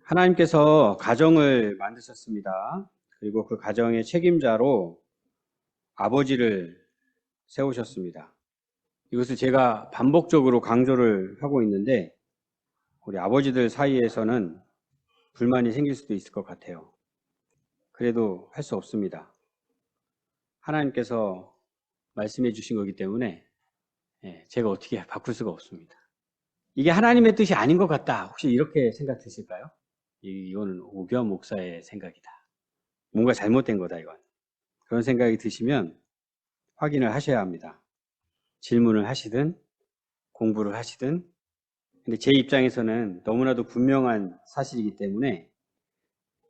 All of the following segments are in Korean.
하나님께서 가정을 만드셨습니다. 그리고 그 가정의 책임자로 아버지를 세우셨습니다. 이것을 제가 반복적으로 강조를 하고 있는데 우리 아버지들 사이에서는 불만이 생길 수도 있을 것 같아요. 그래도 할 수 없습니다. 하나님께서 말씀해 주신 거기 때문에 제가 어떻게 바꿀 수가 없습니다. 이게 하나님의 뜻이 아닌 것 같다. 혹시 이렇게 생각 드실까요? 이거는 오규환 목사의 생각이다. 뭔가 잘못된 거다 이건. 그런 생각이 드시면 확인을 하셔야 합니다. 질문을 하시든 공부를 하시든. 근데 제 입장에서는 너무나도 분명한 사실이기 때문에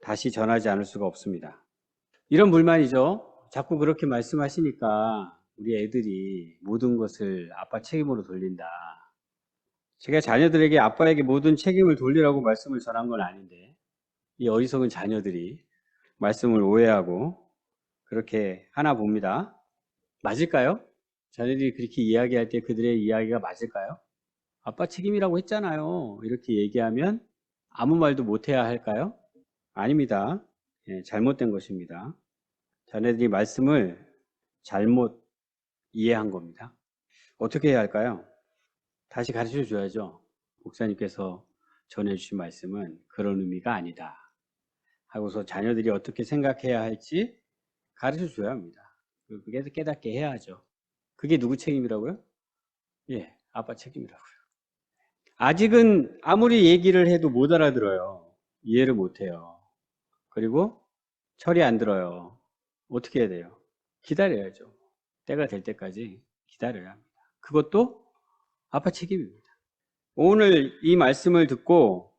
다시 전하지 않을 수가 없습니다. 이런 불만이죠. 자꾸 그렇게 말씀하시니까 우리 애들이 모든 것을 아빠 책임으로 돌린다. 제가 자녀들에게 아빠에게 모든 책임을 돌리라고 말씀을 전한 건 아닌데 이 어리석은 자녀들이 말씀을 오해하고 그렇게 하나 봅니다. 맞을까요? 자녀들이 그렇게 이야기할 때 그들의 이야기가 맞을까요? 아빠 책임이라고 했잖아요. 이렇게 얘기하면 아무 말도 못해야 할까요? 아닙니다. 잘못된 것입니다. 자녀들이 말씀을 잘못 이해한 겁니다. 어떻게 해야 할까요? 다시 가르쳐 줘야죠. 목사님께서 전해주신 말씀은 그런 의미가 아니다 하고서 자녀들이 어떻게 생각해야 할지 가르쳐 줘야 합니다. 그게 깨닫게 해야죠. 그게 누구 책임이라고요? 아빠 책임이라고요. 아직은 아무리 얘기를 해도 못 알아들어요. 이해를 못 해요. 그리고 철이 안 들어요. 어떻게 해야 돼요? 기다려야죠. 때가 될 때까지 기다려야 합니다. 그것도 아빠 책임입니다. 오늘 이 말씀을 듣고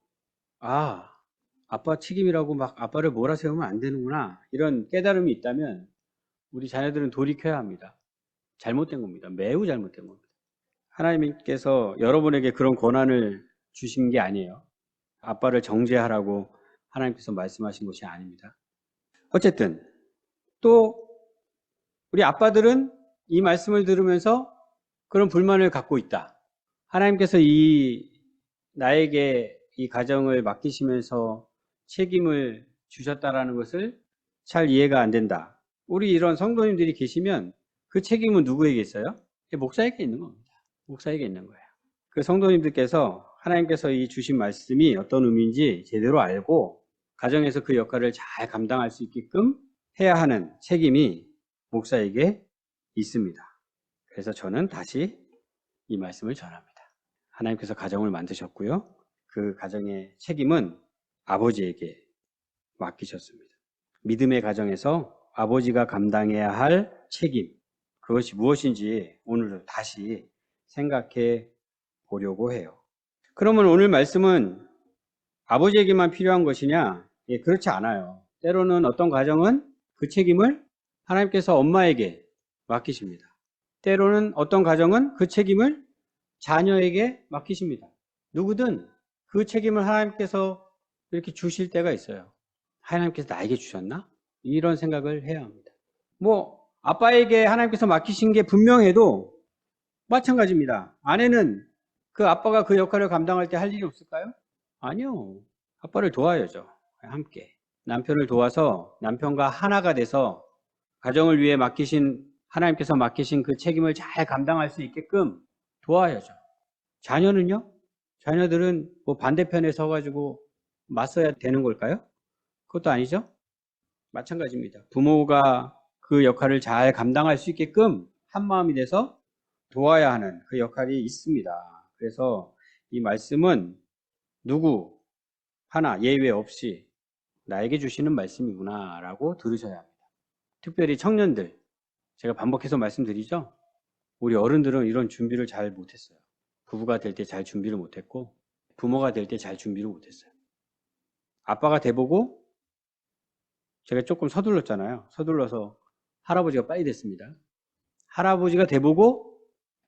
아빠 책임이라고 막 아빠를 몰아세우면 안 되는구나 이런 깨달음이 있다면 우리 자녀들은 돌이켜야 합니다. 잘못된 겁니다. 매우 잘못된 겁니다. 하나님께서 여러분에게 그런 권한을 주신 게 아니에요. 아빠를 정죄하라고 하나님께서 말씀하신 것이 아닙니다. 어쨌든 또 우리 아빠들은 이 말씀을 들으면서 그런 불만을 갖고 있다. 하나님께서 나에게 이 가정을 맡기시면서 책임을 주셨다라는 것을 잘 이해가 안 된다. 우리 이런 성도님들이 계시면 그 책임은 누구에게 있어요? 목사에게 있는 겁니다. 목사에게 있는 거예요. 그 성도님들께서 하나님께서 이 주신 말씀이 어떤 의미인지 제대로 알고 가정에서 그 역할을 잘 감당할 수 있게끔 해야 하는 책임이 목사에게 있습니다. 그래서 저는 다시 이 말씀을 전합니다. 하나님께서 가정을 만드셨고요. 그 가정의 책임은 아버지에게 맡기셨습니다. 믿음의 가정에서 아버지가 감당해야 할 책임, 그것이 무엇인지 오늘 다시 생각해 보려고 해요. 그러면 오늘 말씀은 아버지에게만 필요한 것이냐? 그렇지 않아요. 때로는 어떤 가정은 그 책임을 하나님께서 엄마에게 맡기십니다. 때로는 어떤 가정은 그 책임을 자녀에게 맡기십니다. 누구든 그 책임을 하나님께서 이렇게 주실 때가 있어요. 하나님께서 나에게 주셨나? 이런 생각을 해야 합니다. 아빠에게 하나님께서 맡기신 게 분명해도 마찬가지입니다. 아내는 그 아빠가 그 역할을 감당할 때 할 일이 없을까요? 아니요. 아빠를 도와야죠. 함께. 남편을 도와서 남편과 하나가 돼서 가정을 위해 하나님께서 맡기신 그 책임을 잘 감당할 수 있게끔 도와야죠. 자녀는요? 자녀들은 반대편에 서가지고 맞서야 되는 걸까요? 그것도 아니죠? 마찬가지입니다. 부모가 그 역할을 잘 감당할 수 있게끔 한마음이 돼서 도와야 하는 그 역할이 있습니다. 그래서 이 말씀은 누구 하나 예외 없이 나에게 주시는 말씀이구나 라고 들으셔야 합니다. 특별히 청년들, 제가 반복해서 말씀드리죠. 우리 어른들은 이런 준비를 잘 못했어요. 부부가 될 때 잘 준비를 못했고 부모가 될 때 잘 준비를 못했어요. 아빠가 돼보고 제가 조금 서둘렀잖아요. 서둘러서 할아버지가 빨리 됐습니다. 할아버지가 돼보고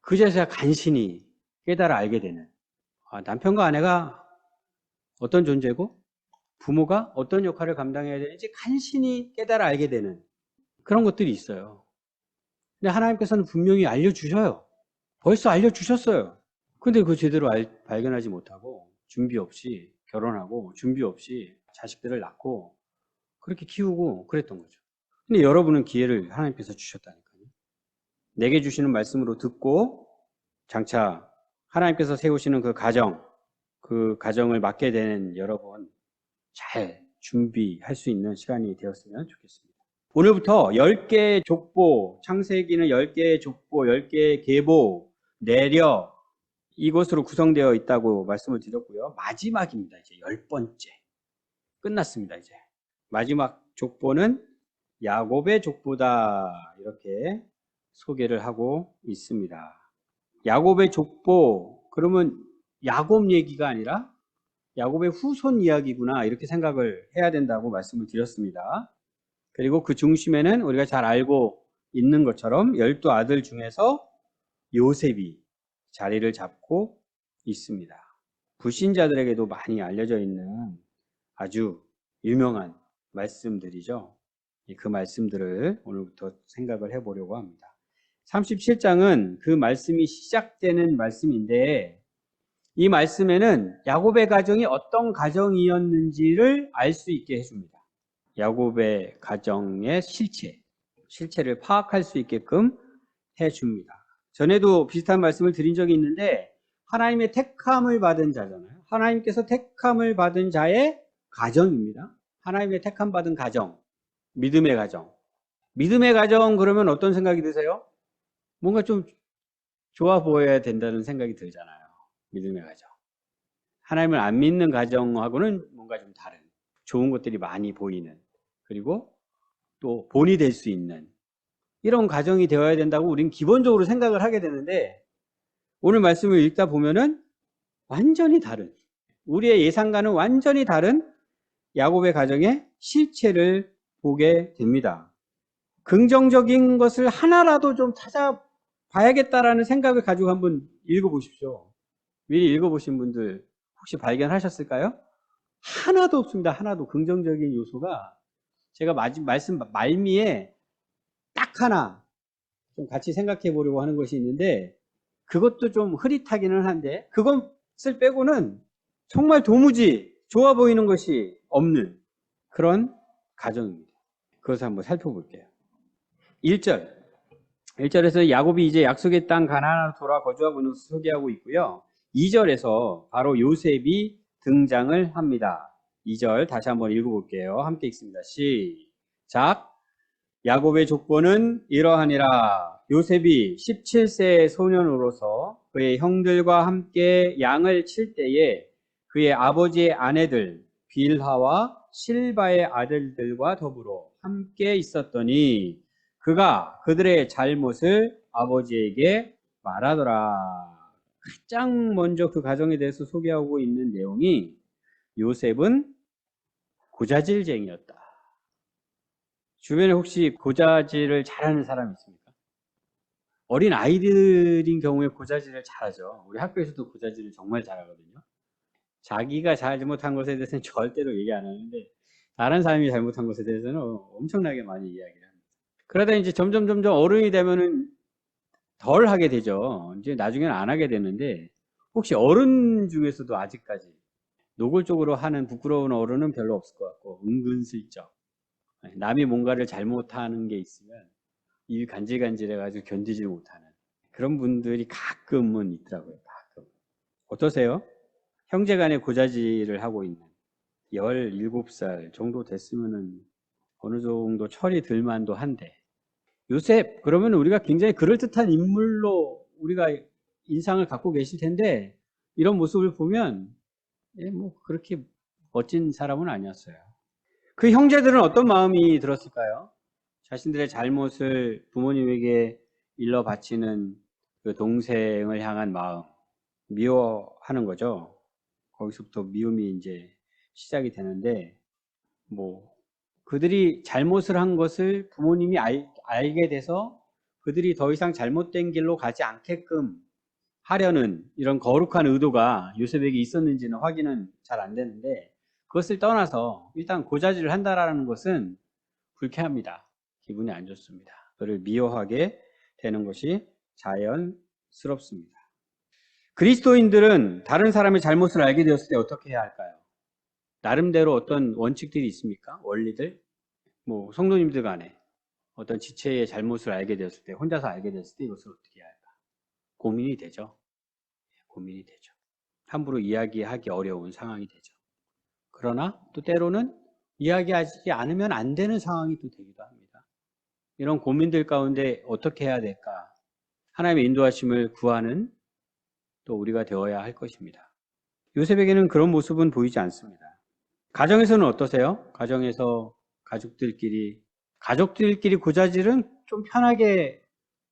그제서야 간신히 깨달아 알게 되는, 남편과 아내가 어떤 존재고 부모가 어떤 역할을 감당해야 되는지 간신히 깨달아 알게 되는 그런 것들이 있어요. 근데 하나님께서는 분명히 알려주셔요. 벌써 알려주셨어요. 근데 그거 제대로 발견하지 못하고 준비 없이 결혼하고 준비 없이 자식들을 낳고 그렇게 키우고 그랬던 거죠. 근데 여러분은 기회를 하나님께서 주셨다니까요. 내게 주시는 말씀으로 듣고 장차 하나님께서 세우시는 그 가정을 맡게 되는 여러분 잘 준비할 수 있는 시간이 되었으면 좋겠습니다. 오늘부터 10개의 족보, 창세기는 10개의 족보, 10개의 계보, 내력, 이것으로 구성되어 있다고 말씀을 드렸고요. 마지막입니다. 이제 10번째. 끝났습니다. 이제. 마지막 족보는 야곱의 족보다. 이렇게 소개를 하고 있습니다. 야곱의 족보, 그러면 야곱 얘기가 아니라 야곱의 후손 이야기구나. 이렇게 생각을 해야 된다고 말씀을 드렸습니다. 그리고 그 중심에는 우리가 잘 알고 있는 것처럼 12아들 중에서 요셉이 자리를 잡고 있습니다. 불신자들에게도 많이 알려져 있는 아주 유명한 말씀들이죠. 그 말씀들을 오늘부터 생각을 해보려고 합니다. 37장은 그 말씀이 시작되는 말씀인데 이 말씀에는 야곱의 가정이 어떤 가정이었는지를 알 수 있게 해줍니다. 야곱의 가정의 실체를 파악할 수 있게끔 해줍니다. 전에도 비슷한 말씀을 드린 적이 있는데 하나님의 택함을 받은 자잖아요. 하나님께서 택함을 받은 자의 가정입니다. 하나님의 택함 받은 가정, 믿음의 가정. 믿음의 가정 그러면 어떤 생각이 드세요? 뭔가 좀 좋아 보여야 된다는 생각이 들잖아요. 믿음의 가정. 하나님을 안 믿는 가정하고는 뭔가 좀 다른 좋은 것들이 많이 보이는 그리고 또 본이 될 수 있는 이런 가정이 되어야 된다고 우리는 기본적으로 생각을 하게 되는데 오늘 말씀을 읽다 보면은 완전히 다른 우리의 예상과는 완전히 다른 야곱의 가정의 실체를 보게 됩니다. 긍정적인 것을 하나라도 좀 찾아봐야겠다라는 생각을 가지고 한번 읽어보십시오. 미리 읽어보신 분들 혹시 발견하셨을까요? 하나도 없습니다. 하나도 긍정적인 요소가 제가 말씀 말미에 딱 하나 좀 같이 생각해 보려고 하는 것이 있는데 그것도 좀 흐릿하기는 한데 그것을 빼고는 정말 도무지 좋아 보이는 것이 없는 그런 가정입니다. 그것을 한번 살펴볼게요. 1절에서 야곱이 이제 약속의 땅 가나안으로 돌아 거주하고 있는 것을 소개하고 있고요. 2절에서 바로 요셉이 등장을 합니다. 2절 다시 한번 읽어볼게요. 함께 읽습니다. 시작. 야곱의 족보는 이러하니라. 요셉이 17세의 소년으로서 그의 형들과 함께 양을 칠 때에 그의 아버지의 아내들 빌하와 실바의 아들들과 더불어 함께 있었더니 그가 그들의 잘못을 아버지에게 말하더라. 가장 먼저 그 가정에 대해서 소개하고 있는 내용이 요셉은 고자질쟁이였다. 주변에 혹시 고자질을 잘하는 사람이 있습니까? 어린 아이들인 경우에 고자질을 잘하죠. 우리 학교에서도 고자질을 정말 잘하거든요. 자기가 잘못한 것에 대해서는 절대로 얘기 안 하는데 다른 사람이 잘못한 것에 대해서는 엄청나게 많이 이야기를 합니다. 그러다 이제 점점 어른이 되면은 덜 하게 되죠. 이제 나중에는 안 하게 되는데 혹시 어른 중에서도 아직까지 노골적으로 하는 부끄러운 어른은 별로 없을 것 같고 은근슬쩍 남이 뭔가를 잘못하는 게 있으면 입이 간질간질해가지고 견디지 못하는 그런 분들이 가끔은 있더라고요. 가끔. 어떠세요? 형제간에 고자질을 하고 있는 17살 정도 됐으면은 어느 정도 철이 들만도 한데 요셉 그러면 우리가 굉장히 그럴듯한 인물로 우리가 인상을 갖고 계실 텐데 이런 모습을 보면 뭐 그렇게 멋진 사람은 아니었어요. 그 형제들은 어떤 마음이 들었을까요? 자신들의 잘못을 부모님에게 일러 바치는 그 동생을 향한 마음 미워하는 거죠. 거기서부터 미움이 이제 시작이 되는데 뭐 그들이 잘못을 한 것을 부모님이 알게 돼서 그들이 더 이상 잘못된 길로 가지 않게끔 하려는 이런 거룩한 의도가 요셉에게 있었는지는 확인은 잘 안 되는데 그것을 떠나서 일단 고자질을 한다라는 것은 불쾌합니다. 기분이 안 좋습니다. 그를 미워하게 되는 것이 자연스럽습니다. 그리스도인들은 다른 사람의 잘못을 알게 되었을 때 어떻게 해야 할까요? 나름대로 어떤 원칙들이 있습니까? 원리들? 뭐 성도님들 간에 어떤 지체의 잘못을 알게 되었을 때, 혼자서 알게 되었을 때 이것을 어떻게 해야 할까? 고민이 되죠. 고민이 되죠. 함부로 이야기하기 어려운 상황이 되죠. 그러나 또 때로는 이야기하지 않으면 안 되는 상황이 또 되기도 합니다. 이런 고민들 가운데 어떻게 해야 될까? 하나님의 인도하심을 구하는 또 우리가 되어야 할 것입니다. 요셉에게는 그런 모습은 보이지 않습니다. 가정에서는 어떠세요? 가정에서 가족들끼리 고자질은 좀 편하게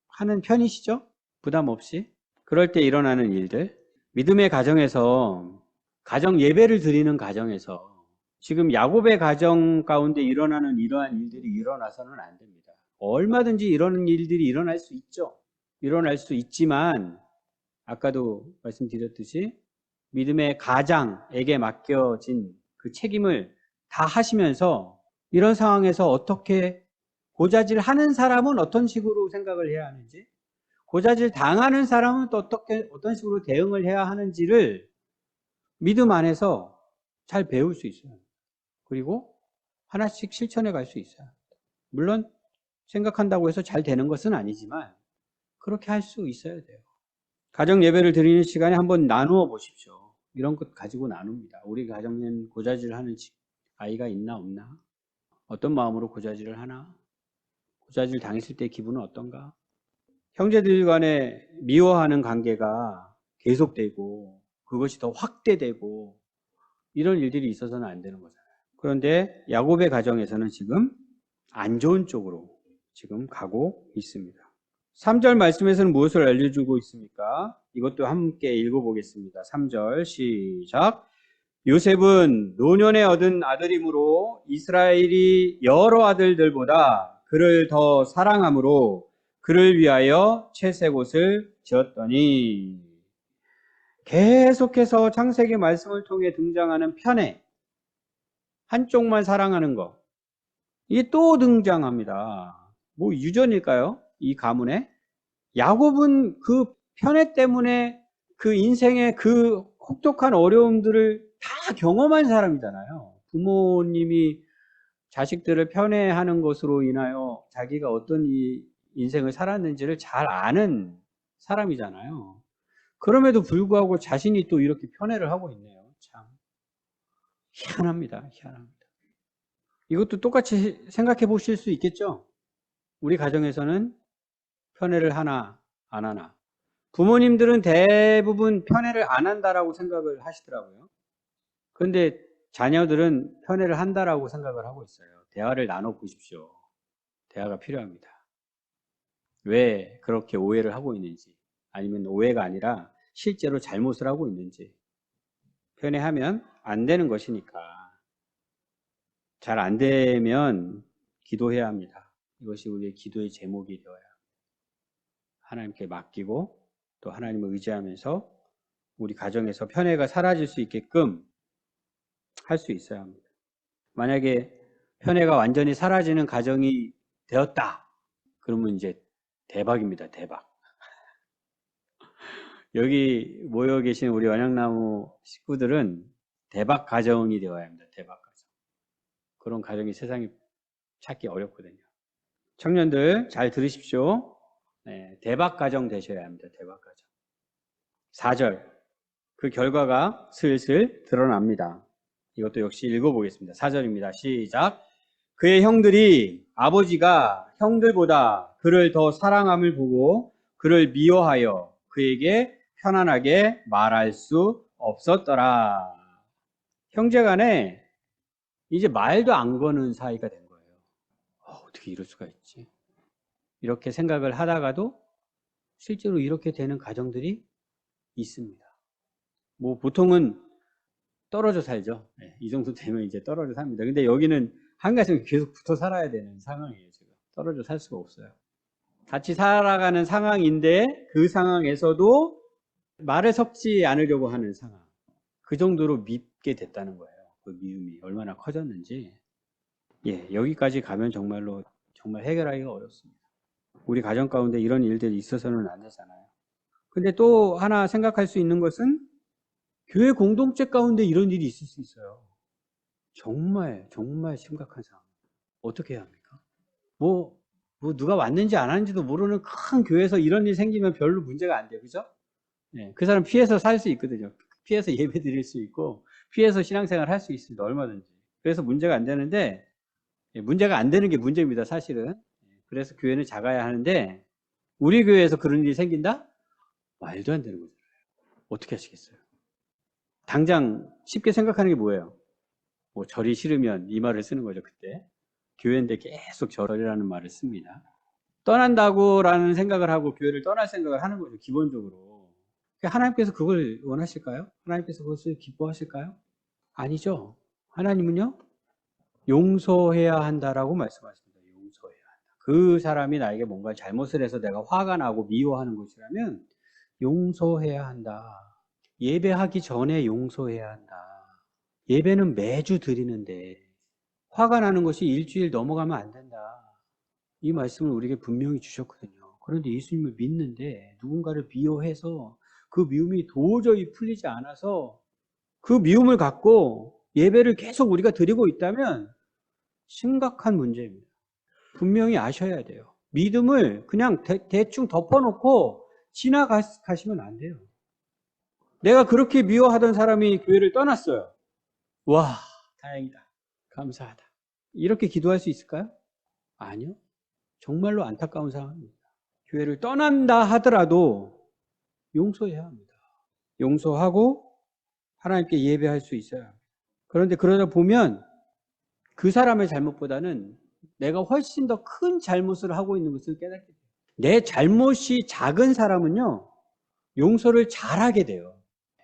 하는 편이시죠? 부담 없이. 그럴 때 일어나는 일들. 믿음의 가정 예배를 드리는 가정에서 지금 야곱의 가정 가운데 일어나는 이러한 일들이 일어나서는 안 됩니다. 얼마든지 이런 일들이 일어날 수 있죠. 일어날 수 있지만 아까도 말씀드렸듯이 믿음의 가장에게 맡겨진 그 책임을 다 하시면서 이런 상황에서 어떻게 고자질 하는 사람은 어떤 식으로 생각을 해야 하는지, 고자질 당하는 사람은 또 어떤 식으로 대응을 해야 하는지를 믿음 안에서 잘 배울 수 있어요. 그리고 하나씩 실천해 갈 수 있어요. 물론 생각한다고 해서 잘 되는 것은 아니지만 그렇게 할 수 있어야 돼요. 가정 예배를 드리는 시간에 한번 나누어 보십시오. 이런 것 가지고 나눕니다. 우리 가정엔 고자질하는 아이가 있나 없나? 어떤 마음으로 고자질을 하나? 고자질 당했을 때 기분은 어떤가? 형제들 간에 미워하는 관계가 계속되고 그것이 더 확대되고 이런 일들이 있어서는 안 되는 거잖아요. 그런데 야곱의 가정에서는 지금 안 좋은 쪽으로 지금 가고 있습니다. 3절 말씀에서는 무엇을 알려주고 있습니까? 이것도 함께 읽어보겠습니다. 3절 시작. 요셉은 노년에 얻은 아들이므로 이스라엘이 여러 아들들보다 그를 더 사랑함으로 그를 위하여 채색 옷을 지었더니. 계속해서 창세기 말씀을 통해 등장하는 편애, 한쪽만 사랑하는 것, 이게 또 등장합니다. 뭐 유전일까요? 이 가문에? 야곱은 그 편애 때문에 그 인생의 그 혹독한 어려움들을 다 경험한 사람이잖아요. 부모님이 자식들을 편애하는 것으로 인하여 자기가 어떤 이 인생을 살았는지를 잘 아는 사람이잖아요. 그럼에도 불구하고 자신이 또 이렇게 편애를 하고 있네요. 참 희한합니다. 희한합니다. 이것도 똑같이 생각해 보실 수 있겠죠? 우리 가정에서는 편애를 하나 안 하나. 부모님들은 대부분 편애를 안 한다라고 생각을 하시더라고요. 그런데 자녀들은 편애를 한다라고 생각을 하고 있어요. 대화를 나눠 보십시오. 대화가 필요합니다. 왜 그렇게 오해를 하고 있는지, 아니면 오해가 아니라 실제로 잘못을 하고 있는지. 편애하면 안 되는 것이니까. 잘 안 되면 기도해야 합니다. 이것이 우리의 기도의 제목이 되어야 합니다. 하나님께 맡기고 또 하나님을 의지하면서 우리 가정에서 편애가 사라질 수 있게끔 할 수 있어야 합니다. 만약에 편애가 완전히 사라지는 가정이 되었다. 그러면 이제 대박입니다. 대박. 여기 모여 계신 우리 원양나무 식구들은 대박 가정이 되어야 합니다. 대박 가정. 그런 가정이 세상에 찾기 어렵거든요. 청년들 잘 들으십시오. 네, 대박 가정 되셔야 합니다. 대박 가정. 4절. 그 결과가 슬슬 드러납니다. 이것도 역시 읽어보겠습니다. 4절입니다. 시작. 그의 형들이 아버지가 형들보다 그를 더 사랑함을 보고 그를 미워하여 그에게 편안하게 말할 수 없었더라. 형제간에 이제 말도 안 거는 사이가 된 거예요. 어떻게 이럴 수가 있지? 이렇게 생각을 하다가도 실제로 이렇게 되는 가정들이 있습니다. 뭐 보통은 떨어져 살죠. 네, 이 정도 되면 이제 떨어져 삽니다. 근데 여기는 한 가정이 계속 붙어 살아야 되는 상황이에요. 지금 떨어져 살 수가 없어요. 같이 살아가는 상황인데 그 상황에서도 말을 섞지 않으려고 하는 상황. 그 정도로 밉게 됐다는 거예요. 그 미움이 얼마나 커졌는지. 예, 여기까지 가면 정말 해결하기가 어렵습니다. 우리 가정 가운데 이런 일들이 있어서는 안 되잖아요. 근데 또 하나 생각할 수 있는 것은 교회 공동체 가운데 이런 일이 있을 수 있어요. 정말 심각한 상황. 어떻게 해야 합니까? 뭐 누가 왔는지 안 왔는지도 모르는 큰 교회에서 이런 일이 생기면 별로 문제가 안 돼요. 그죠? 네, 그 사람 피해서 살 수 있거든요. 피해서 예배 드릴 수 있고, 피해서 신앙생활 할 수 있습니다. 얼마든지. 그래서 문제가 안 되는데, 문제가 안 되는 게 문제입니다. 사실은. 그래서 교회는 작아야 하는데, 우리 교회에서 그런 일이 생긴다? 말도 안 되는 거죠. 어떻게 하시겠어요? 당장 쉽게 생각하는 게 뭐예요? 뭐 절이 싫으면 이 말을 쓰는 거죠. 그때 교회인데 계속 절이라는 말을 씁니다. 떠난다고라는 생각을 하고 교회를 떠날 생각을 하는 거죠. 기본적으로. 하나님께서 그걸 원하실까요? 하나님께서 그것을 기뻐하실까요? 아니죠. 하나님은요, 용서해야 한다라고 말씀하십니다. 용서해야 한다. 그 사람이 나에게 뭔가 잘못을 해서 내가 화가 나고 미워하는 것이라면 용서해야 한다. 예배하기 전에 용서해야 한다. 예배는 매주 드리는데 화가 나는 것이 일주일 넘어가면 안 된다. 이 말씀을 우리에게 분명히 주셨거든요. 그런데 예수님을 믿는데 누군가를 미워해서 그 미움이 도저히 풀리지 않아서 그 미움을 갖고 예배를 계속 우리가 드리고 있다면 심각한 문제입니다. 분명히 아셔야 돼요. 믿음을 그냥 대충 덮어놓고 지나가시면 안 돼요. 내가 그렇게 미워하던 사람이 교회를 떠났어요. 와, 다행이다. 감사하다. 이렇게 기도할 수 있을까요? 아니요. 정말로 안타까운 상황입니다. 교회를 떠난다 하더라도 용서해야 합니다. 용서하고 하나님께 예배할 수 있어야 합니다. 그런데 그러다 보면 그 사람의 잘못보다는 내가 훨씬 더 큰 잘못을 하고 있는 것을 깨닫게 돼요. 내 잘못이 작은 사람은요, 용서를 잘하게 돼요.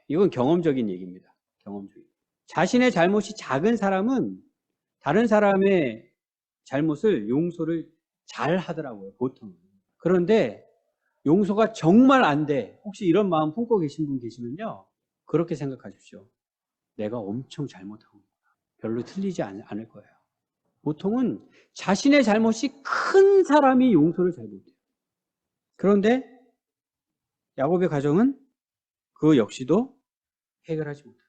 이건 경험적인 얘기입니다. 경험적인. 자신의 잘못이 작은 사람은 다른 사람의 잘못을 용서를 잘 하더라고요, 보통. 그런데 용서가 정말 안 돼. 혹시 이런 마음 품고 계신 분 계시면요, 그렇게 생각하십시오. 내가 엄청 잘못하고 별로 틀리지 않을 거예요. 보통은 자신의 잘못이 큰 사람이 용서를 잘 못해요. 그런데 야곱의 가정은 그 역시도 해결하지 못해요.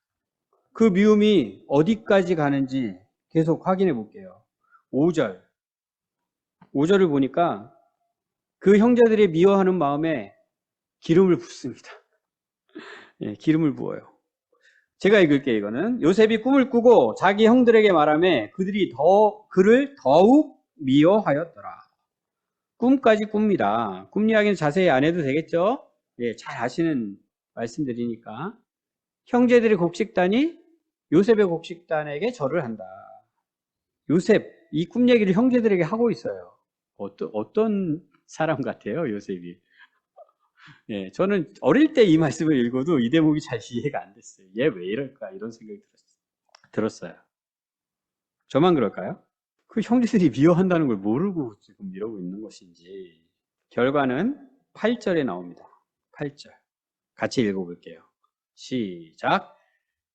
그 미움이 어디까지 가는지 계속 확인해 볼게요. 5절을 보니까 그 형제들이 미워하는 마음에 기름을 붓습니다. 예, 기름을 부어요. 제가 읽을게요. 이거는 요셉이 꿈을 꾸고 자기 형들에게 말하며 그들이 그를 더욱 미워하였더라. 꿈까지 꿉니다. 꿈 이야기는 자세히 안 해도 되겠죠? 예, 잘 아시는 말씀드리니까. 형제들의 곡식단이 요셉의 곡식단에게 절을 한다. 요셉, 이 꿈 얘기를 형제들에게 하고 있어요. 어떤 사람 같아요, 요셉이? 예, 저는 어릴 때 이 말씀을 읽어도 이 대목이 잘 이해가 안 됐어요. 얘 왜 이럴까? 이런 생각이 들었어요. 저만 그럴까요? 그 형제들이 미워한다는 걸 모르고 지금 이러고 있는 것인지. 결과는 8절에 나옵니다. 8절. 같이 읽어볼게요. 시작.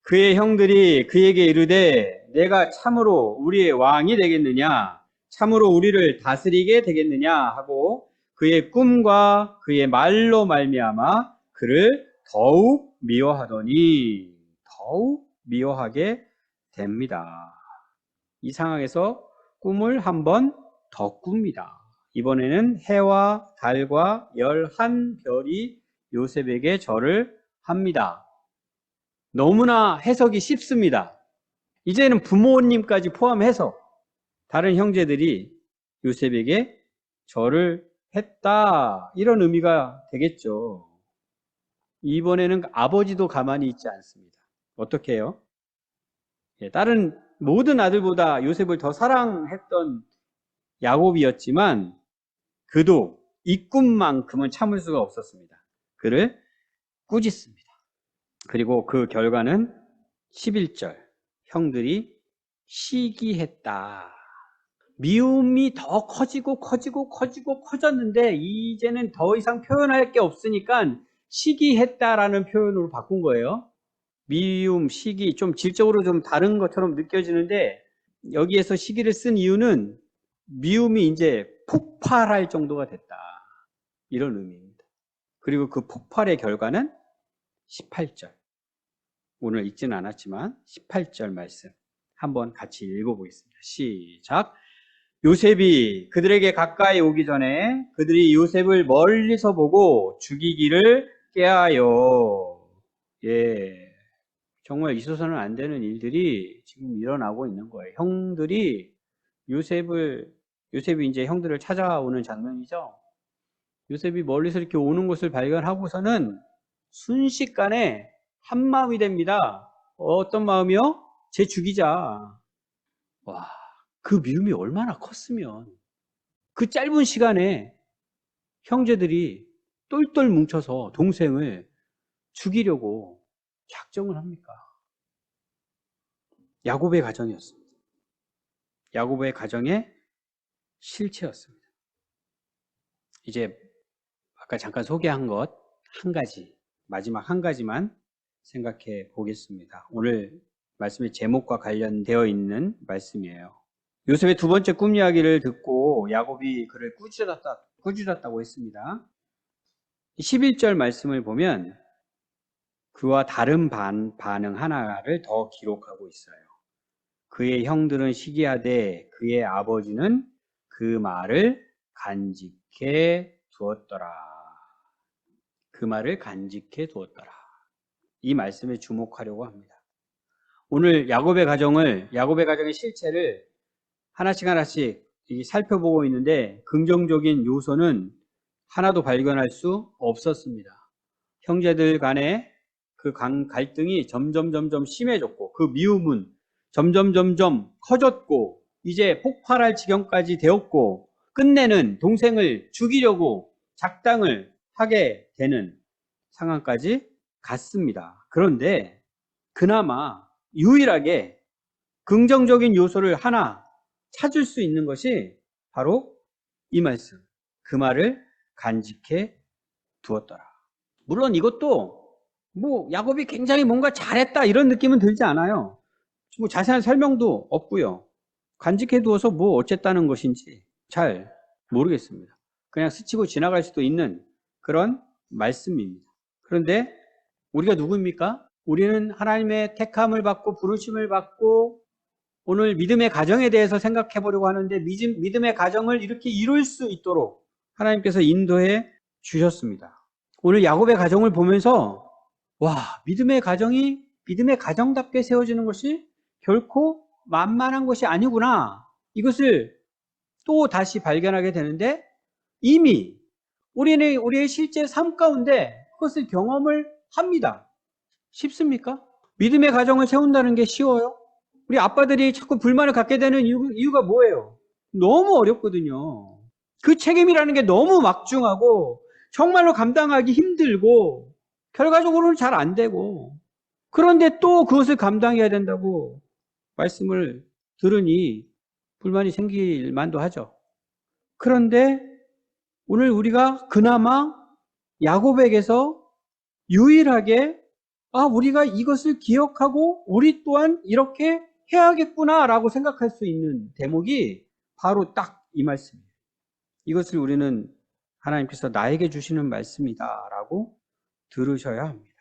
그의 형들이 그에게 이르되 내가 참으로 우리의 왕이 되겠느냐? 참으로 우리를 다스리게 되겠느냐? 하고 그의 꿈과 그의 말로 말미암아 그를 더욱 미워하더니 더욱 미워하게 됩니다. 이 상황에서 꿈을 한 번 더 꿉니다. 이번에는 해와 달과 11별이 요셉에게 절을 합니다. 너무나 해석이 쉽습니다. 이제는 부모님까지 포함해서 다른 형제들이 요셉에게 절을 했다. 이런 의미가 되겠죠. 이번에는 아버지도 가만히 있지 않습니다. 어떻게 해요? 다른 모든 아들보다 요셉을 더 사랑했던 야곱이었지만 그도 이 꿈만큼은 참을 수가 없었습니다. 그를 꾸짖습니다. 그리고 그 결과는 11절. 형들이 시기했다. 미움이 더 커졌는데 이제는 더 이상 표현할 게 없으니까 시기했다라는 표현으로 바꾼 거예요. 미움, 시기, 좀 질적으로 좀 다른 것처럼 느껴지는데 여기에서 시기를 쓴 이유는 미움이 이제 폭발할 정도가 됐다. 이런 의미입니다. 그리고 그 폭발의 결과는 18절. 오늘 읽지는 않았지만 18절 말씀. 한번 같이 읽어보겠습니다. 시작. 요셉이 그들에게 가까이 오기 전에 그들이 요셉을 멀리서 보고 죽이기를 꾀하여. 예, 정말 있어서는 안 되는 일들이 지금 일어나고 있는 거예요. 형들이 요셉이 이제 형들을 찾아오는 장면이죠. 요셉이 멀리서 이렇게 오는 것을 발견하고서는 순식간에 한 마음이 됩니다. 어떤 마음이요? 쟤 죽이자. 와, 그 미움이 얼마나 컸으면 그 짧은 시간에 형제들이 똘똘 뭉쳐서 동생을 죽이려고 작정을 합니까? 야곱의 가정이었습니다. 야곱의 가정의 실체였습니다. 이제 아까 잠깐 소개한 것 한 가지, 마지막 한 가지만 생각해 보겠습니다. 오늘 말씀의 제목과 관련되어 있는 말씀이에요. 요셉의 두 번째 꿈 이야기를 듣고 야곱이 그를 꾸짖었다고 했습니다. 11절 말씀을 보면 그와 다른 반응 하나를 더 기록하고 있어요. 그의 형들은 시기하되 그의 아버지는 그 말을 간직해 두었더라. 그 말을 간직해 두었더라. 이 말씀에 주목하려고 합니다. 오늘 야곱의 가정의 실체를 하나씩 살펴보고 있는데 긍정적인 요소는 하나도 발견할 수 없었습니다. 형제들 간의 그 갈등이 점점 심해졌고 그 미움은 점점 커졌고 이제 폭발할 지경까지 되었고 끝내는 동생을 죽이려고 작당을 하게 되는 상황까지 갔습니다. 그런데 그나마 유일하게 긍정적인 요소를 하나 찾을 수 있는 것이 바로 이 말씀. 그 말을 간직해 두었더라. 물론 이것도 야곱이 굉장히 뭔가 잘했다 이런 느낌은 들지 않아요. 자세한 설명도 없고요. 간직해 두어서 어쨌다는 것인지 잘 모르겠습니다. 그냥 스치고 지나갈 수도 있는 그런 말씀입니다. 그런데 우리가 누구입니까? 우리는 하나님의 택함을 받고 부르심을 받고 오늘 믿음의 가정에 대해서 생각해 보려고 하는데 믿음의 가정을 이렇게 이룰 수 있도록 하나님께서 인도해 주셨습니다. 오늘 야곱의 가정을 보면서 믿음의 가정이 믿음의 가정답게 세워지는 것이 결코 만만한 것이 아니구나. 이것을 또 다시 발견하게 되는데 이미 우리는 우리의 실제 삶 가운데 그것을 경험을 합니다. 쉽습니까? 믿음의 가정을 세운다는 게 쉬워요? 우리 아빠들이 자꾸 불만을 갖게 되는 이유가 뭐예요? 너무 어렵거든요. 그 책임이라는 게 너무 막중하고 정말로 감당하기 힘들고 결과적으로는 잘 안 되고 그런데 또 그것을 감당해야 된다고 말씀을 들으니 불만이 생길 만도 하죠. 그런데 오늘 우리가 그나마 야곱에게서 유일하게 우리가 이것을 기억하고 우리 또한 이렇게 해야겠구나라고 생각할 수 있는 대목이 바로 딱 이 말씀이에요. 이것을 우리는 하나님께서 나에게 주시는 말씀이다라고 들으셔야 합니다.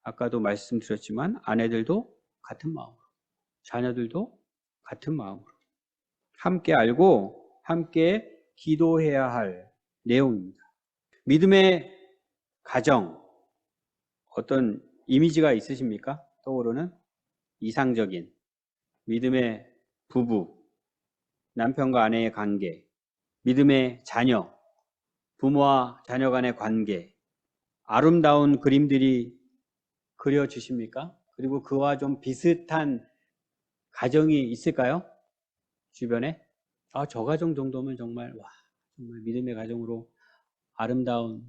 아까도 말씀드렸지만 아내들도 같은 마음으로, 자녀들도 같은 마음으로 함께 알고 함께 기도해야 할 내용입니다. 믿음의 가정, 어떤 이미지가 있으십니까? 떠오르는 이상적인 믿음의 부부, 남편과 아내의 관계, 믿음의 자녀, 부모와 자녀 간의 관계, 아름다운 그림들이 그려지십니까? 그리고 그와 좀 비슷한 가정이 있을까요? 주변에? 저 가정 정도면 정말 믿음의 가정으로 아름다운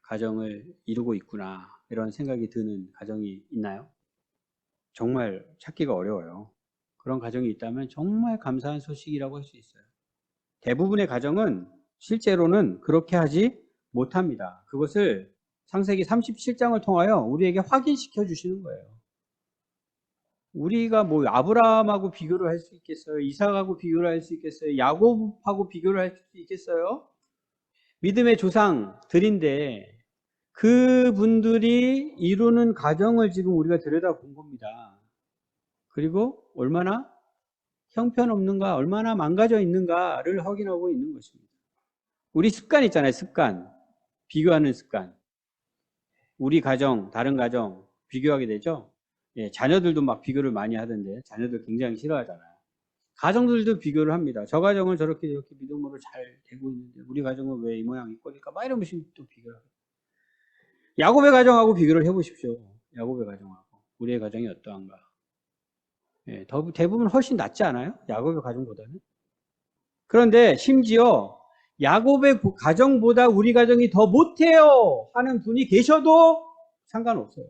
가정을 이루고 있구나 이런 생각이 드는 가정이 있나요? 정말 찾기가 어려워요. 그런 가정이 있다면 정말 감사한 소식이라고 할 수 있어요. 대부분의 가정은 실제로는 그렇게 하지 못합니다. 그것을 창세기 37장을 통하여 우리에게 확인시켜 주시는 거예요. 우리가 아브라함하고 비교를 할 수 있겠어요? 이삭하고 비교를 할 수 있겠어요? 야곱하고 비교를 할 수 있겠어요? 믿음의 조상들인데 그분들이 이루는 가정을 지금 우리가 들여다본 겁니다. 그리고 얼마나 형편없는가, 얼마나 망가져 있는가를 확인하고 있는 것입니다. 우리 습관 있잖아요. 습관. 비교하는 습관. 우리 가정, 다른 가정 비교하게 되죠. 예, 자녀들도 막 비교를 많이 하던데 자녀들 굉장히 싫어하잖아요. 가정들도 비교를 합니다. 저 가정은 저렇게 믿음으로 잘 되고 있는데 우리 가정은 왜 이 모양 이 꼴일까? 막 이러면서 또 비교를 합니다. 야곱의 가정하고 비교를 해보십시오. 야곱의 가정하고 우리의 가정이 어떠한가? 예, 대부분 훨씬 낫지 않아요? 야곱의 가정보다는. 그런데 심지어 야곱의 가정보다 우리 가정이 더 못해요 하는 분이 계셔도 상관없어요.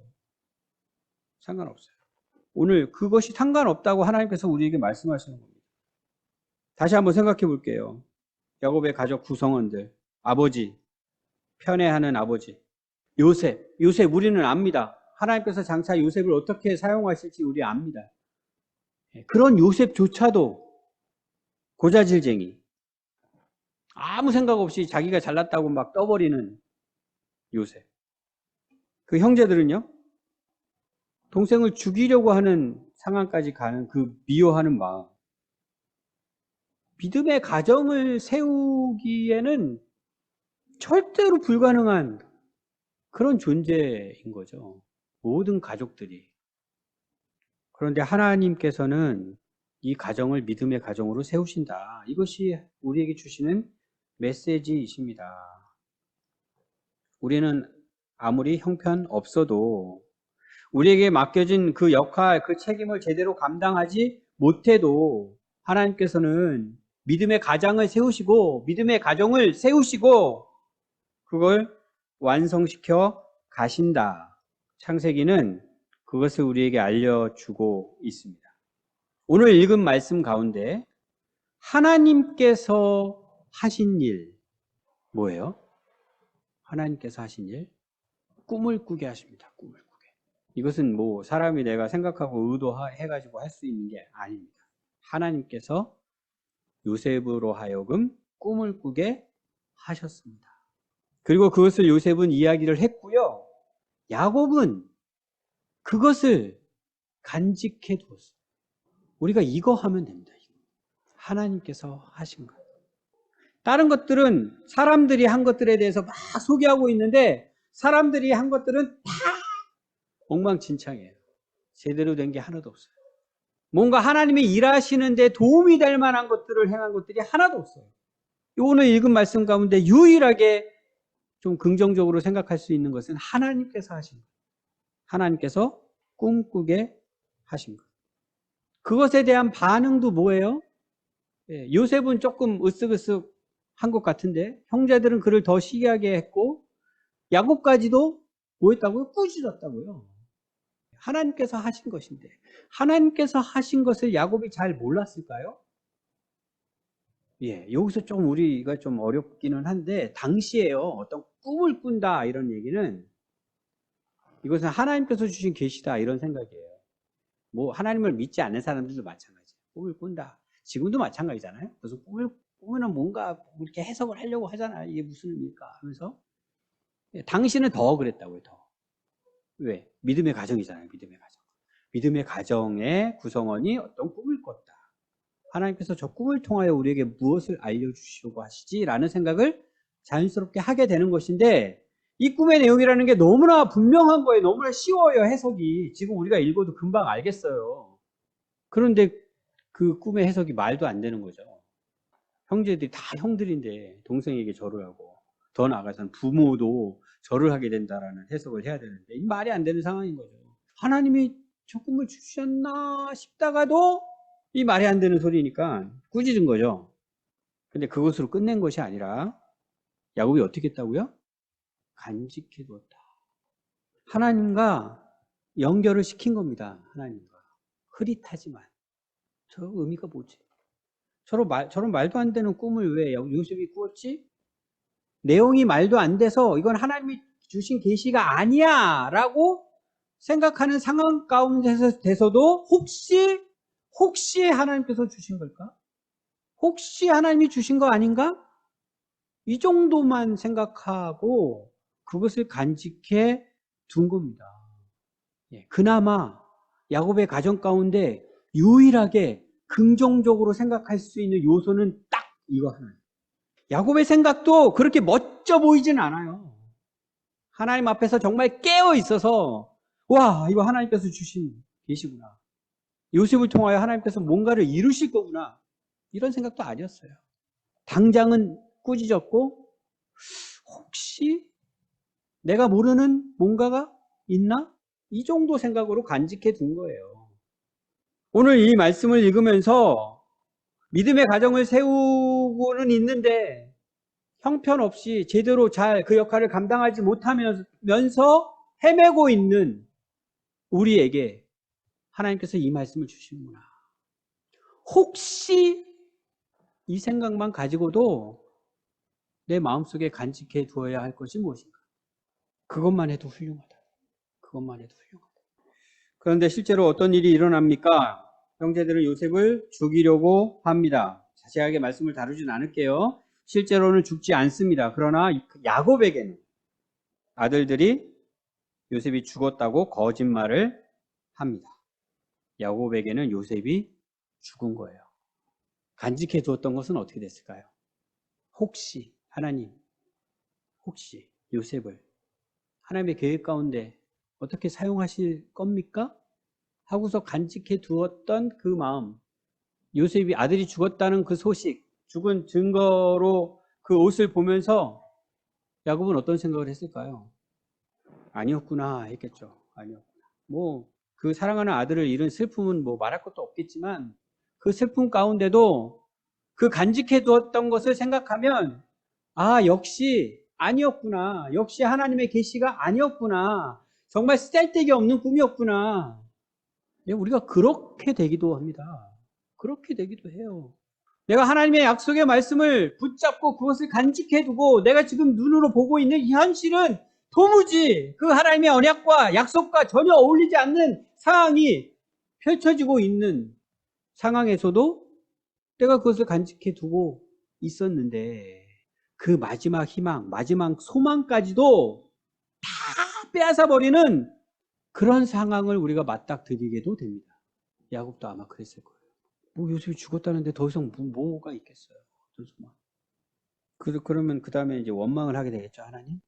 상관없어요. 오늘 그것이 상관없다고 하나님께서 우리에게 말씀하시는 겁니다. 다시 한번 생각해 볼게요. 야곱의 가족 구성원들, 아버지, 편애하는 아버지, 요셉 우리는 압니다. 하나님께서 장차 요셉을 어떻게 사용하실지 우리 압니다. 그런 요셉조차도 고자질쟁이, 아무 생각 없이 자기가 잘났다고 막 떠버리는 요셉. 그 형제들은요, 동생을 죽이려고 하는 상황까지 가는 그 미워하는 마음. 믿음의 가정을 세우기에는 절대로 불가능한 그런 존재인 거죠. 모든 가족들이. 그런데 하나님께서는 이 가정을 믿음의 가정으로 세우신다. 이것이 우리에게 주시는 메시지이십니다. 우리는 아무리 형편 없어도 우리에게 맡겨진 그 역할, 그 책임을 제대로 감당하지 못해도 하나님께서는 믿음의 가정을 세우시고 믿음의 가정을 세우시고 그걸 완성시켜 가신다. 창세기는 그것을 우리에게 알려주고 있습니다. 오늘 읽은 말씀 가운데 하나님께서 하신 일 뭐예요? 하나님께서 하신 일? 꿈을 꾸게 하십니다. 꿈을 꾸게. 이것은 뭐 사람이 내가 생각하고 의도해가지고 할 수 있는 게 아닙니다. 하나님께서 요셉으로 하여금 꿈을 꾸게 하셨습니다. 그리고 그것을 요셉은 이야기를 했고요. 야곱은 그것을 간직해 두었어요. 우리가 이거 하면 됩니다. 하나님께서 하신 것. 다른 것들은 사람들이 한 것들에 대해서 막 소개하고 있는데 사람들이 한 것들은 다 엉망진창이에요. 제대로 된 게 하나도 없어요. 뭔가 하나님이 일하시는데 도움이 될 만한 것들을 행한 것들이 하나도 없어요. 오늘 읽은 말씀 가운데 유일하게 좀 긍정적으로 생각할 수 있는 것은 하나님께서 하신 것. 하나님께서 꿈꾸게 하신 것. 그것에 대한 반응도 뭐예요? 요셉은 조금 으쓱으쓱 한 것 같은데 형제들은 그를 더 시기하게 했고 야곱까지도 뭐 했다고요? 꾸짖었다고요. 하나님께서 하신 것인데 하나님께서 하신 것을 야곱이 잘 몰랐을까요? 예, 여기서 좀 우리가 좀 어렵기는 한데 당시에요. 어떤 꿈을 꾼다 이런 얘기는 이것은 하나님께서 주신 계시다 이런 생각이에요. 뭐 하나님을 믿지 않는 사람들도 마찬가지예요. 꿈을 꾼다. 지금도 마찬가지잖아요. 그래서 꿈을 꾸면 뭔가 이렇게 해석을 하려고 하잖아요. 이게 무슨 의미일까 하면서. 당신은 더 그랬다고요. 더. 왜? 믿음의 가정이잖아요. 믿음의 가정. 믿음의 가정의 구성원이 어떤 꿈을 꿨다. 하나님께서 저 꿈을 통하여 우리에게 무엇을 알려주시려고 하시지라는 생각을 자연스럽게 하게 되는 것인데 이 꿈의 내용이라는 게 너무나 분명한 거예요. 너무나 쉬워요. 해석이. 지금 우리가 읽어도 금방 알겠어요. 그런데 그 꿈의 해석이 말도 안 되는 거죠. 형제들이 다 형들인데 동생에게 절을 하고 더 나아가서는 부모도 절을 하게 된다라는 해석을 해야 되는데 이 말이 안 되는 상황인 거죠. 하나님이 저 꿈을 주셨나 싶다가도 이 말이 안 되는 소리니까 꾸짖은 거죠. 근데 그것으로 끝낸 것이 아니라 야곱이 어떻게 했다고요? 간직해 두었다. 하나님과 연결을 시킨 겁니다. 하나님과. 흐릿하지만 저 의미가 뭐지? 저런 말도 안 되는 꿈을 왜 요셉이 꾸었지? 내용이 말도 안 돼서 이건 하나님이 주신 계시가 아니야 라고 생각하는 상황 가운데서도 혹시 하나님께서 주신 걸까? 혹시 하나님이 주신 거 아닌가? 이 정도만 생각하고 그것을 간직해 둔 겁니다. 그나마 야곱의 가정 가운데 유일하게 긍정적으로 생각할 수 있는 요소는 딱 이거 하나예요. 야곱의 생각도 그렇게 멋져 보이진 않아요. 하나님 앞에서 정말 깨어 있어서 와, 이거 하나님께서 주신 계시구나. 요셉을 통하여 하나님께서 뭔가를 이루실 거구나. 이런 생각도 아니었어요. 당장은 꾸짖었고 혹시 내가 모르는 뭔가가 있나? 이 정도 생각으로 간직해 둔 거예요. 오늘 이 말씀을 읽으면서 믿음의 가정을 세우고는 있는데 형편없이 제대로 잘 그 역할을 감당하지 못하면서 헤매고 있는 우리에게 하나님께서 이 말씀을 주시는구나. 혹시 이 생각만 가지고도 내 마음속에 간직해 두어야 할 것이 무엇인가? 그것만 해도 훌륭하다. 그것만 해도 훌륭하다. 그런데 실제로 어떤 일이 일어납니까? 형제들은 요셉을 죽이려고 합니다. 자세하게 말씀을 다루진 않을게요. 실제로는 죽지 않습니다. 그러나 야곱에게는 아들들이 요셉이 죽었다고 거짓말을 합니다. 야곱에게는 요셉이 죽은 거예요. 간직해 두었던 것은 어떻게 됐을까요? 혹시 하나님, 혹시 요셉을 하나님의 계획 가운데 어떻게 사용하실 겁니까? 하고서 간직해 두었던 그 마음, 요셉이 아들이 죽었다는 그 소식, 죽은 증거로 그 옷을 보면서 야곱은 어떤 생각을 했을까요? 아니었구나 했겠죠. 아니었구나. 뭐 그 사랑하는 아들을 잃은 슬픔은 뭐 말할 것도 없겠지만 그 슬픔 가운데도 그 간직해 두었던 것을 생각하면 아, 역시 아니었구나. 역시 하나님의 계시가 아니었구나. 정말 쓸데기 없는 꿈이었구나. 우리가 그렇게 되기도 합니다. 그렇게 되기도 해요. 내가 하나님의 약속의 말씀을 붙잡고 그것을 간직해 두고 내가 지금 눈으로 보고 있는 이 현실은 도무지 그 하나님의 언약과 약속과 전혀 어울리지 않는 상황이 펼쳐지고 있는 상황에서도 내가 그것을 간직해 두고 있었는데 그 마지막 희망, 마지막 소망까지도 다 빼앗아버리는 그런 상황을 우리가 맞닥뜨리게도 됩니다. 야곱도 아마 그랬을 거예요. 뭐 요셉이 죽었다는데 더 이상 뭐가 있겠어요. 그러면 그 다음에 이제 원망을 하게 되겠죠, 하나님.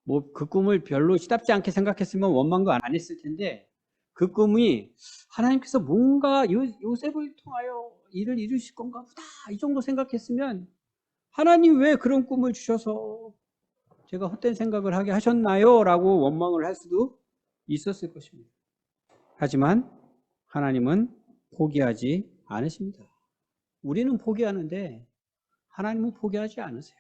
뭐 그 꿈을 별로 시답지 않게 생각했으면 원망도 안 했을 텐데 그 꿈이 하나님께서 뭔가 요셉을 통하여 일을 이루실 건가 보다 이 정도 생각했으면 하나님 왜 그런 꿈을 주셔서 제가 헛된 생각을 하게 하셨나요? 라고 원망을 할 수도 있었을 것입니다. 하지만 하나님은 포기하지 않으십니다. 우리는 포기하는데 하나님은 포기하지 않으세요.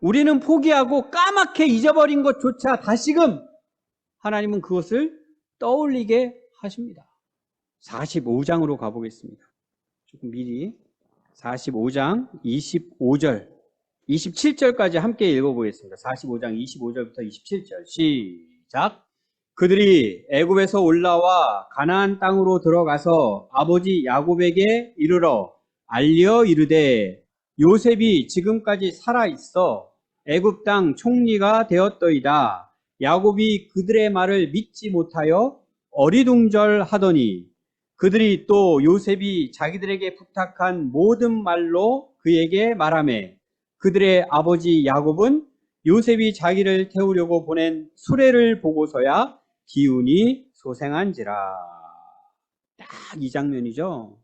우리는 포기하고 까맣게 잊어버린 것조차 다시금 하나님은 그것을 떠올리게 하십니다. 45장으로 가보겠습니다. 조금 미리 45장 25절 27절까지 함께 읽어보겠습니다. 45장 25절부터 27절 시작. 그들이 애굽에서 올라와 가나안 땅으로 들어가서 아버지 야곱에게 이르러 알려 이르되 요셉이 지금까지 살아있어 애굽 땅 총리가 되었더이다. 야곱이 그들의 말을 믿지 못하여 어리둥절하더니 그들이 또 요셉이 자기들에게 부탁한 모든 말로 그에게 말하매 그들의 아버지 야곱은 요셉이 자기를 태우려고 보낸 수레를 보고서야 기운이 소생한지라. 딱 이 장면이죠.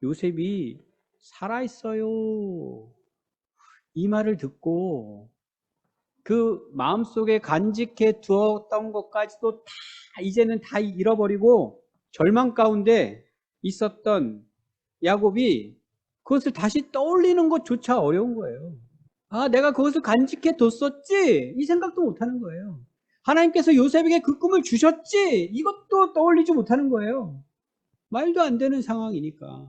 요셉이 살아있어요. 이 말을 듣고 그 마음속에 간직해 두었던 것까지도 이제는 다 잃어버리고 절망 가운데 있었던 야곱이 그것을 다시 떠올리는 것조차 어려운 거예요. 아, 내가 그것을 간직해 뒀었지? 이 생각도 못하는 거예요. 하나님께서 요셉에게 그 꿈을 주셨지? 이것도 떠올리지 못하는 거예요. 말도 안 되는 상황이니까.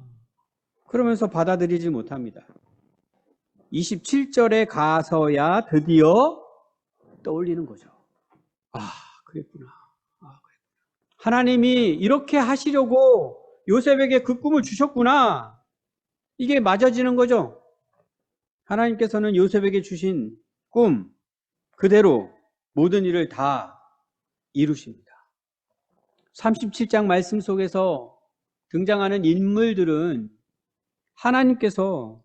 그러면서 받아들이지 못합니다. 27절에 가서야 드디어 떠올리는 거죠. 아, 그랬구나. 하나님이 이렇게 하시려고 요셉에게 그 꿈을 주셨구나. 이게 맞아지는 거죠. 하나님께서는 요셉에게 주신 꿈 그대로 모든 일을 다 이루십니다. 37장 말씀 속에서 등장하는 인물들은 하나님께서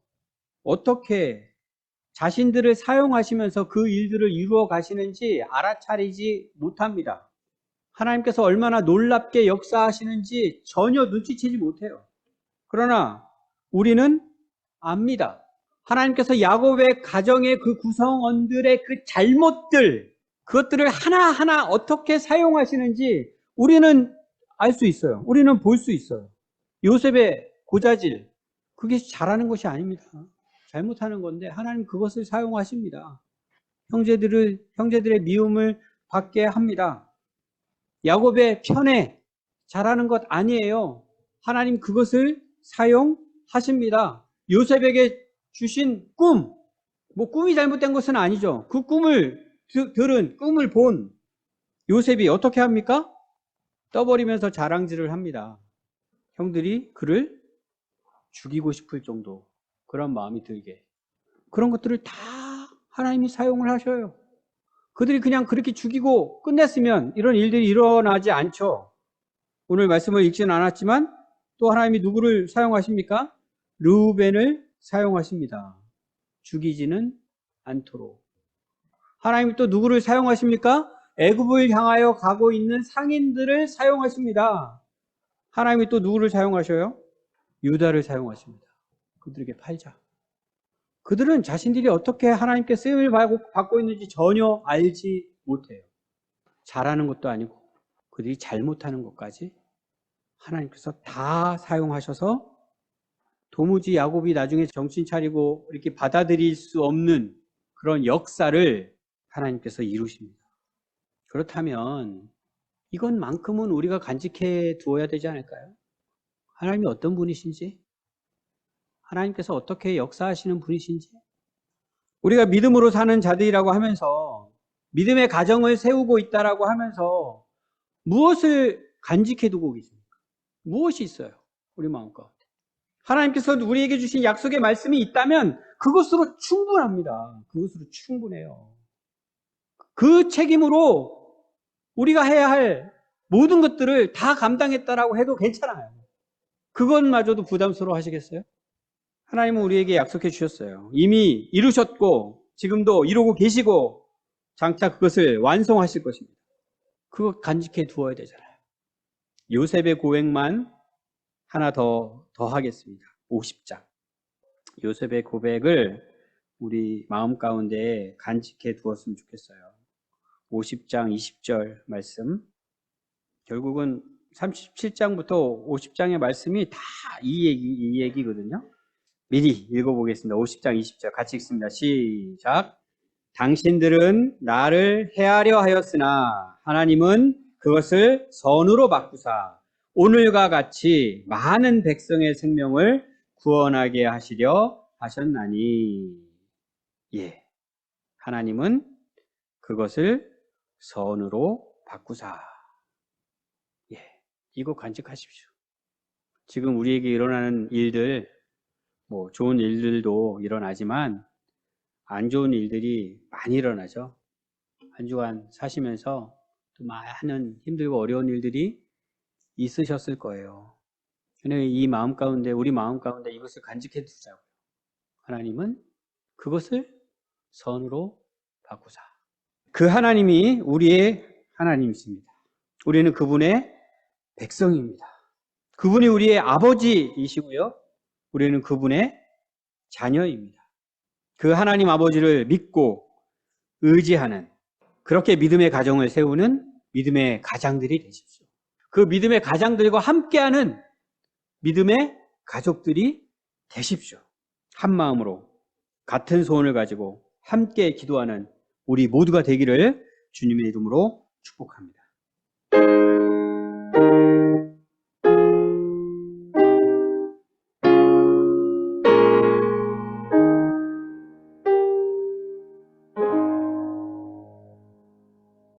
어떻게 자신들을 사용하시면서 그 일들을 이루어 가시는지 알아차리지 못합니다. 하나님께서 얼마나 놀랍게 역사하시는지 전혀 눈치채지 못해요. 그러나 우리는 압니다. 하나님께서 야곱의 가정의 그 구성원들의 그 잘못들, 그것들을 하나하나 어떻게 사용하시는지 우리는 알 수 있어요. 우리는 볼 수 있어요. 요셉의 고자질, 그게 잘하는 것이 아닙니다. 잘못하는 건데 하나님 그것을 사용하십니다. 형제들의 미움을 받게 합니다. 야곱의 편애, 잘하는 것 아니에요. 하나님 그것을 사용하십니다. 요셉에게 주신 꿈, 꿈이 잘못된 것은 아니죠. 그 꿈을 들은, 꿈을 본 요셉이 어떻게 합니까? 떠버리면서 자랑질을 합니다. 형들이 그를 죽이고 싶을 정도, 그런 마음이 들게. 그런 것들을 다 하나님이 사용을 하셔요. 그들이 그냥 그렇게 죽이고 끝냈으면 이런 일들이 일어나지 않죠. 오늘 말씀을 읽지는 않았지만 또 하나님이 누구를 사용하십니까? 르우벤을 사용하십니다. 죽이지는 않도록. 하나님이 또 누구를 사용하십니까? 애굽을 향하여 가고 있는 상인들을 사용하십니다. 하나님이 또 누구를 사용하셔요? 유다를 사용하십니다. 그들에게 팔자. 그들은 자신들이 어떻게 하나님께 쓰임을 받고 있는지 전혀 알지 못해요. 잘하는 것도 아니고 그들이 잘못하는 것까지 하나님께서 다 사용하셔서 도무지 야곱이 나중에 정신 차리고 이렇게 받아들일 수 없는 그런 역사를 하나님께서 이루십니다. 그렇다면 이것만큼은 우리가 간직해 두어야 되지 않을까요? 하나님이 어떤 분이신지, 하나님께서 어떻게 역사하시는 분이신지, 우리가 믿음으로 사는 자들이라고 하면서 믿음의 가정을 세우고 있다라고 하면서 무엇을 간직해 두고 계십니까? 무엇이 있어요? 우리 마음 가운데. 하나님께서 우리에게 주신 약속의 말씀이 있다면 그것으로 충분합니다. 그것으로 충분해요. 그 책임으로 우리가 해야 할 모든 것들을 다 감당했다라고 해도 괜찮아요. 그것마저도 부담스러워 하시겠어요? 하나님은 우리에게 약속해 주셨어요. 이미 이루셨고 지금도 이루고 계시고 장차 그것을 완성하실 것입니다. 그거 간직해 두어야 되잖아요. 요셉의 고백만 하나 더 하겠습니다. 50장. 요셉의 고백을 우리 마음 가운데 간직해 두었으면 좋겠어요. 50장 20절 말씀. 결국은 37장부터 50장의 말씀이 다 이 얘기거든요. 미리 읽어보겠습니다. 50장 20절 같이 읽습니다. 시작. 당신들은 나를 해하려 하였으나 하나님은 그것을 선으로 바꾸사 오늘과 같이 많은 백성의 생명을 구원하게 하시려 하셨나니. 예, 하나님은 그것을 선으로 바꾸사. 예, 이거 간직하십시오. 지금 우리에게 일어나는 일들, 좋은 일들도 일어나지만 안 좋은 일들이 많이 일어나죠. 한 주간 사시면서 또 많은 힘들고 어려운 일들이 있으셨을 거예요. 근데 이 마음 가운데, 우리 마음 가운데 이것을 간직해 두자고요. 하나님은 그것을 선으로 바꾸사. 그 하나님이 우리의 하나님이십니다. 우리는 그분의 백성입니다. 그분이 우리의 아버지이시고요. 우리는 그분의 자녀입니다. 그 하나님 아버지를 믿고 의지하는, 그렇게 믿음의 가정을 세우는 믿음의 가장들이 되십시오. 그 믿음의 가장들과 함께하는 믿음의 가족들이 되십시오. 한 마음으로 같은 소원을 가지고 함께 기도하는 우리 모두가 되기를 주님의 이름으로 축복합니다.